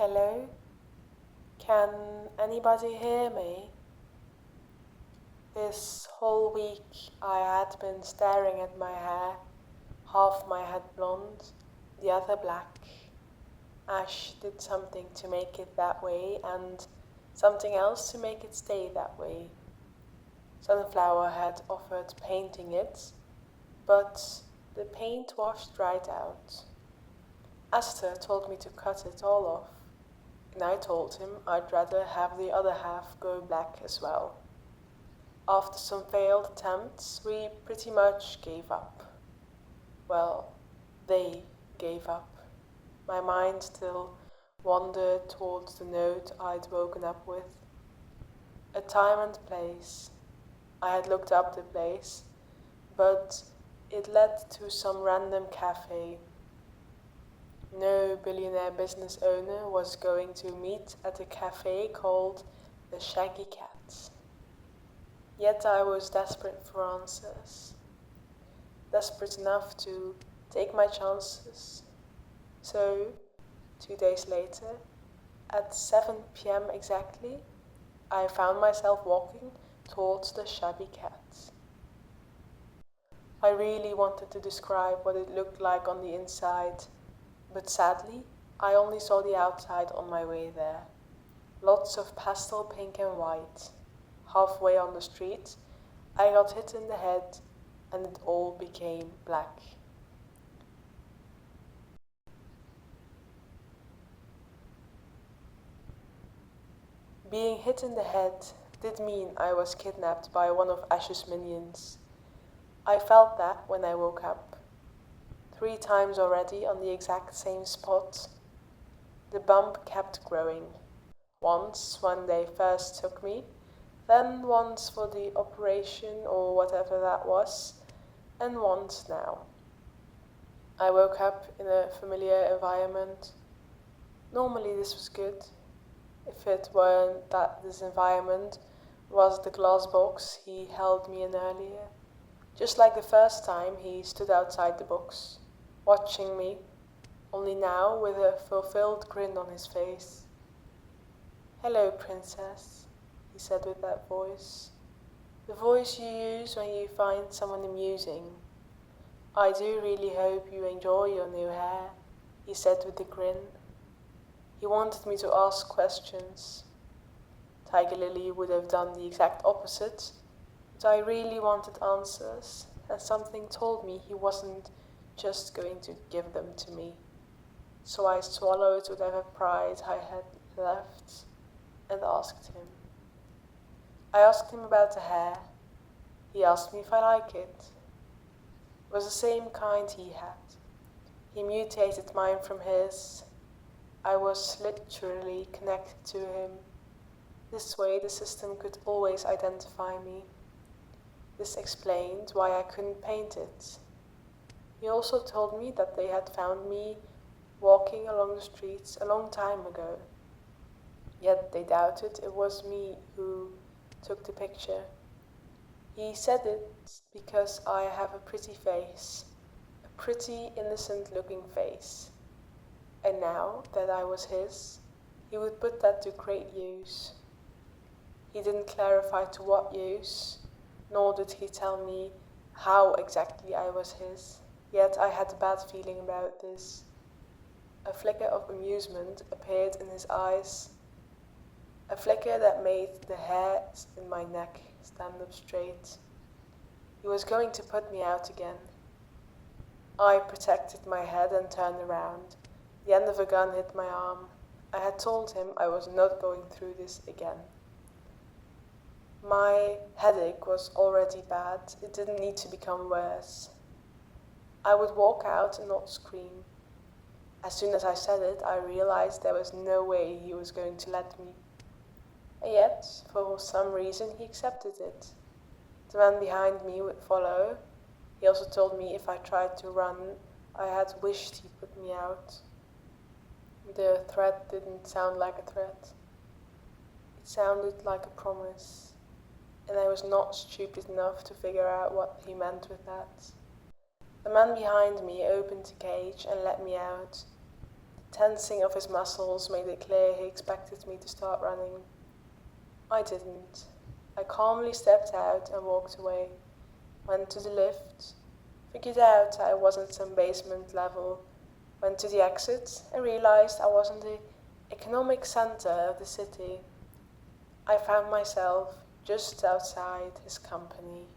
Hello? Can anybody hear me? This whole week I had been staring at my hair, half my head blonde, the other black. Ash did something to make it that way and something else to make it stay that way. Sunflower had offered painting it, but the paint washed right out. Esther told me to cut it all off, and I told him I'd rather have the other half go black as well. After some failed attempts, we pretty much gave up. Well, they gave up. My mind still wandered towards the note I'd woken up with. A time and place. I had looked up the place, but it led to some random cafe. No billionaire business owner was going to meet at a cafe called the Shaggy Cat. Yet I was desperate for answers. Desperate enough to take my chances. So, 2 days later, at 7 p.m. exactly, I found myself walking towards the Shabby Cat. I really wanted to describe what it looked like on the inside, but sadly, I only saw the outside on my way there. Lots of pastel pink and white. Halfway on the street, I got hit in the head and it all became black. Being hit in the head did mean I was kidnapped by one of Ash's minions. I felt that when I woke up. 3 times already on the exact same spot. The bump kept growing. Once when they first took me, then once for the operation or whatever that was, and once now. I woke up in a familiar environment. Normally this was good, if it weren't that this environment was the glass box he held me in earlier. Just like the first time he stood outside the box, watching me, only now with a fulfilled grin on his face. "Hello, princess," he said with that voice. The voice you use when you find someone amusing. "I do really hope you enjoy your new hair," he said with a grin. He wanted me to ask questions. Tiger Lily would have done the exact opposite, but I really wanted answers, and something told me he wasn't just going to give them to me. So I swallowed whatever pride I had left and asked him. I asked him about the hair. He asked me if I like it. It was the same kind he had. He mutated mine from his. I was literally connected to him. This way the system could always identify me. This explained why I couldn't paint it. He also told me that they had found me walking along the streets a long time ago. Yet they doubted it was me who took the picture. He said it because I have a pretty face, a pretty innocent-looking face. And now that I was his, he would put that to great use. He didn't clarify to what use, nor did he tell me how exactly I was his. Yet I had a bad feeling about this. A flicker of amusement appeared in his eyes, a flicker that made the hairs in my neck stand up straight. He was going to put me out again. I protected my head and turned around. The end of a gun hit my arm. I had told him I was not going through this again. My headache was already bad. It didn't need to become worse. I would walk out and not scream. As soon as I said it, I realized there was no way he was going to let me. And yet, for some reason, he accepted it. The man behind me would follow. He also told me if I tried to run, I had wished he put me out. The threat didn't sound like a threat. It sounded like a promise, and I was not stupid enough to figure out what he meant with that. The man behind me opened the cage and let me out. The tensing of his muscles made it clear he expected me to start running. I didn't. I calmly stepped out and walked away, went to the lift, figured out I wasn't some basement level, went to the exit and realized I was in the economic center of the city. I found myself just outside his company.